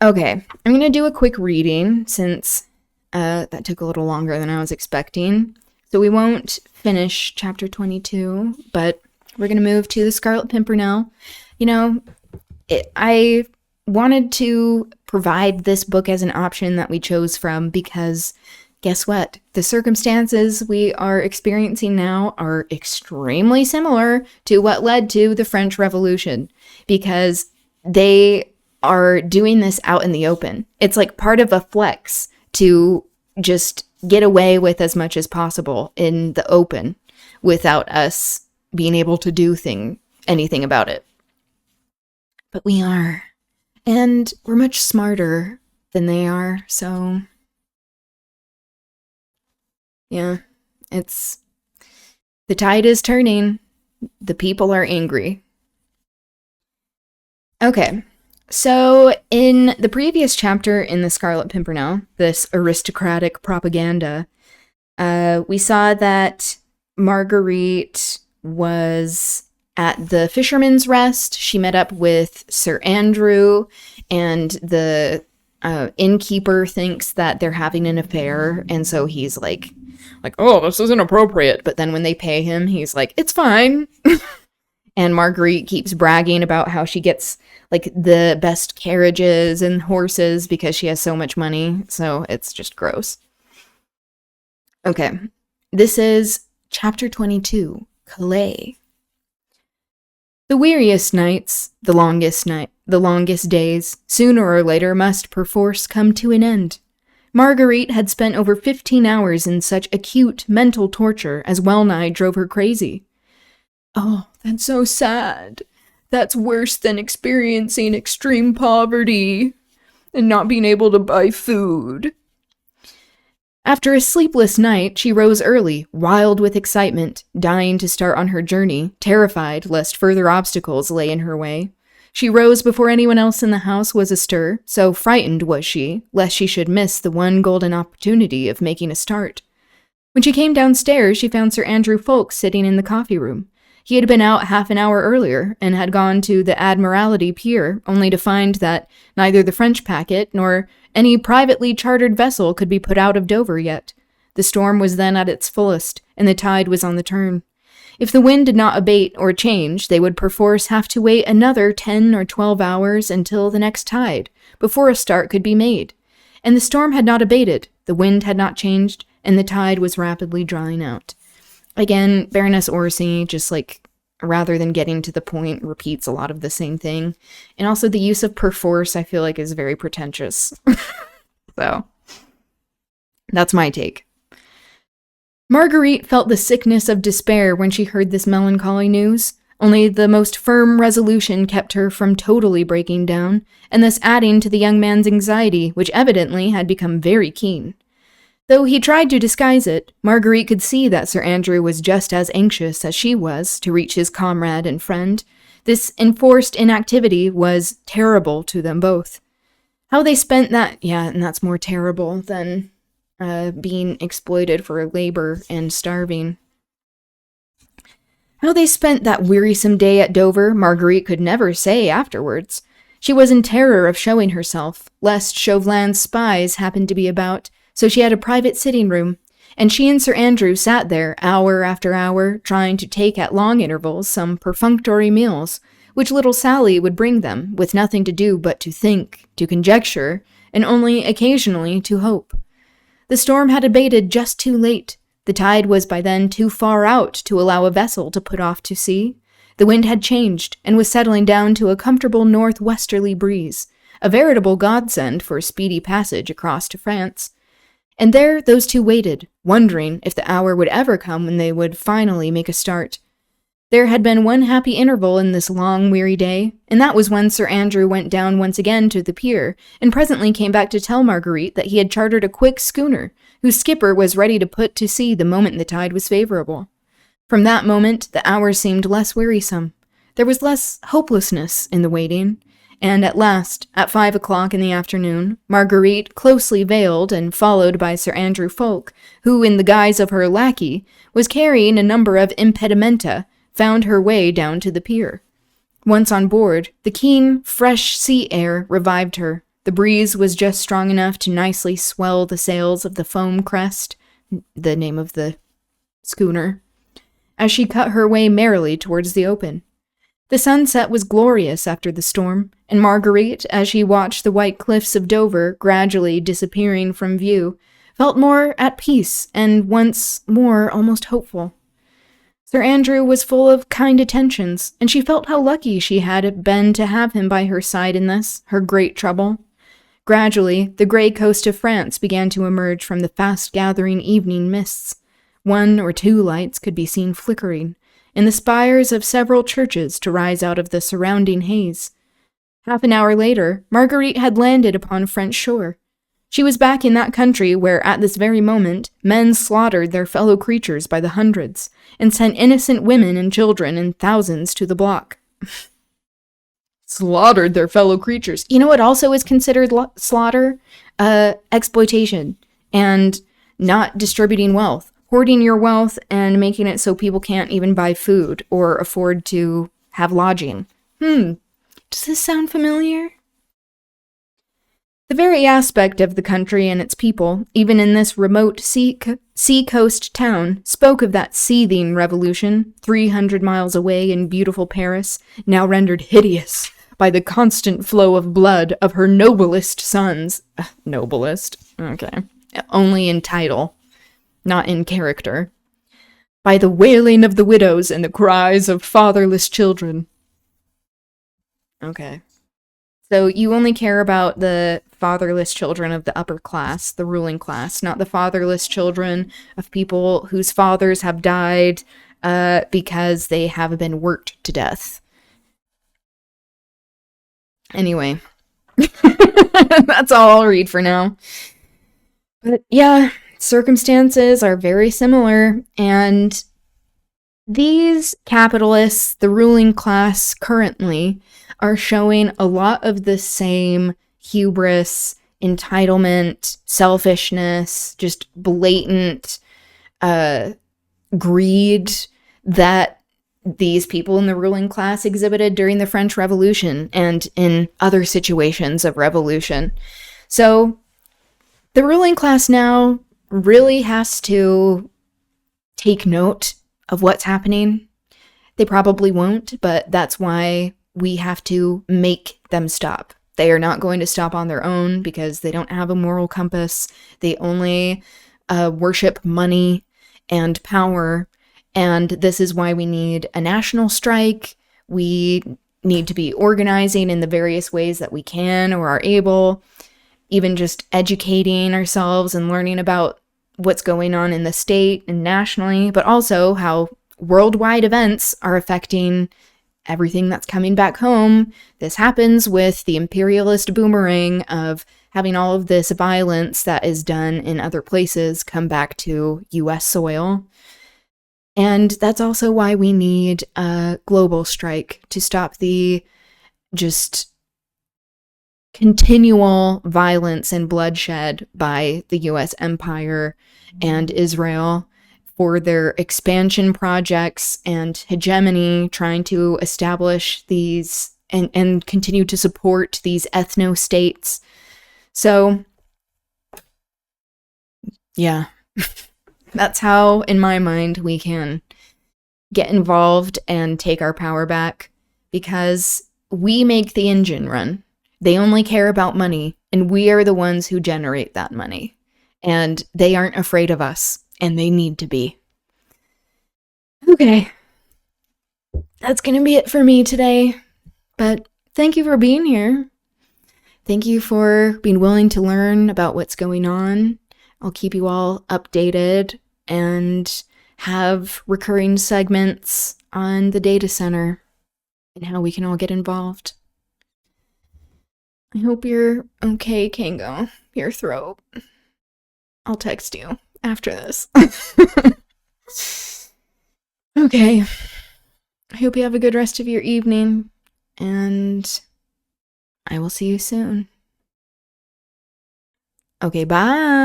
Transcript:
Okay, I'm going to do a quick reading since that took a little longer than I was expecting. So we won't finish chapter 22, but we're going to move to the Scarlet Pimpernel. You know, I wanted to provide this book as an option that we chose from because guess what? The circumstances we are experiencing now are extremely similar to what led to the French Revolution because they are doing this out in the open. It's like part of a flex to just get away with as much as possible in the open without us being able to do anything about it. But we are. And we're much smarter than they are, so yeah, the tide is turning. The people are angry. Okay, so in the previous chapter in the Scarlet Pimpernel, this aristocratic propaganda, we saw that Marguerite was at the Fisherman's Rest. She met up with Sir Andrew, and the innkeeper thinks that they're having an affair, and so he's like, oh, this isn't appropriate. But then when they pay him, he's like, it's fine. And Marguerite keeps bragging about how she gets like the best carriages and horses because she has so much money. So it's just gross. Okay, this is chapter 22, Calais. The weariest nights, the longest days, sooner or later must perforce come to an end. Marguerite had spent over 15 hours in such acute mental torture as well-nigh drove her crazy. Oh, that's so sad. That's worse than experiencing extreme poverty and not being able to buy food. After a sleepless night, she rose early, wild with excitement, dying to start on her journey, terrified lest further obstacles lay in her way. She rose before anyone else in the house was astir, so frightened was she, lest she should miss the one golden opportunity of making a start. When she came downstairs, she found Sir Andrew Ffoulkes sitting in the coffee room. He had been out half an hour earlier, and had gone to the Admiralty Pier, only to find that neither the French packet nor any privately chartered vessel could be put out of Dover yet. The storm was then at its fullest, and the tide was on the turn. If the wind did not abate or change, they would perforce have to wait another 10 or 12 hours until the next tide, before a start could be made. And the storm had not abated, the wind had not changed, and the tide was rapidly drawing out. Again, Baroness Orczy, just like, rather than getting to the point, repeats a lot of the same thing. And also the use of perforce, I feel like, is very pretentious. So, that's my take. Marguerite felt the sickness of despair when she heard this melancholy news. Only the most firm resolution kept her from totally breaking down, and thus adding to the young man's anxiety, which evidently had become very keen. Though he tried to disguise it, Marguerite could see that Sir Andrew was just as anxious as she was to reach his comrade and friend. This enforced inactivity was terrible to them both. How they spent that, and that's more terrible than being exploited for labor and starving. How they spent that wearisome day at Dover, Marguerite could never say afterwards. She was in terror of showing herself, lest Chauvelin's spies happened to be about, so she had a private sitting room, and she and Sir Andrew sat there hour after hour, trying to take at long intervals some perfunctory meals, which little Sally would bring them, with nothing to do but to think, to conjecture, and only occasionally to hope. The storm had abated just too late. The tide was by then too far out to allow a vessel to put off to sea. The wind had changed, and was settling down to a comfortable northwesterly breeze, a veritable godsend for a speedy passage across to France. And there those two waited, wondering if the hour would ever come when they would finally make a start. There had been one happy interval in this long, weary day, and that was when Sir Andrew went down once again to the pier, and presently came back to tell Marguerite that he had chartered a quick schooner, whose skipper was ready to put to sea the moment the tide was favorable. From that moment, the hours seemed less wearisome. There was less hopelessness in the waiting, and at last, at 5 o'clock in the afternoon, Marguerite, closely veiled and followed by Sir Andrew Ffoulkes, who, in the guise of her lackey, was carrying a number of impedimenta, found her way down to the pier. Once on board, the keen, fresh sea air revived her. The breeze was just strong enough to nicely swell the sails of the Foam Crest, the name of the schooner, as she cut her way merrily towards the open. The sunset was glorious after the storm, and Marguerite, as she watched the white cliffs of Dover gradually disappearing from view, felt more at peace and once more almost hopeful. Sir Andrew was full of kind attentions, and she felt how lucky she had been to have him by her side in this, her great trouble. Gradually, the grey coast of France began to emerge from the fast-gathering evening mists. 1 or 2 lights could be seen flickering, and the spires of several churches to rise out of the surrounding haze. Half an hour later, Marguerite had landed upon French shore. She was back in that country where, at this very moment, men slaughtered their fellow creatures by the hundreds, and sent innocent women and children in thousands to the block. Slaughtered their fellow creatures. You know what also is considered slaughter? Exploitation, and not distributing wealth. Hoarding your wealth and making it so people can't even buy food or afford to have lodging. Does this sound familiar? The very aspect of the country and its people, even in this remote sea-coast town, spoke of that seething revolution 300 miles away in beautiful Paris, now rendered hideous by the constant flow of blood of her noblest sons. Noblest? Okay. Only in title, not in character. By the wailing of the widows and the cries of fatherless children. Okay. So you only care about the fatherless children of the upper class, the ruling class, not the fatherless children of people whose fathers have died because they have been worked to death. Anyway, that's all I'll read for now. But yeah, circumstances are very similar, and these capitalists, the ruling class currently, are showing a lot of the same hubris, entitlement, selfishness, just blatant greed that these people in the ruling class exhibited during the French Revolution and in other situations of revolution. So the ruling class now really has to take note of what's happening. They probably won't, but that's why we have to make them stop. They are not going to stop on their own because they don't have a moral compass. They only worship money and power. And this is why we need a national strike. We need to be organizing in the various ways that we can or are able, even just educating ourselves and learning about what's going on in the state and nationally, but also how worldwide events are affecting everything that's coming back home. This happens with the imperialist boomerang of having all of this violence that is done in other places come back to US soil. And that's also why we need a global strike to stop the just continual violence and bloodshed by the US empire and Israel for their expansion projects and hegemony, trying to establish these and continue to support these ethno-states. So, yeah, that's how, in my mind, we can get involved and take our power back, because we make the engine run. They only care about money, and we are the ones who generate that money. And they aren't afraid of us. And they need to be. Okay. That's going to be it for me today. But thank you for being here. Thank you for being willing to learn about what's going on. I'll keep you all updated and have recurring segments on the data center and how we can all get involved. I hope you're okay, Kango. Your throat. I'll text you after this. Okay. I hope you have a good rest of your evening, and I will see you soon. Okay, bye.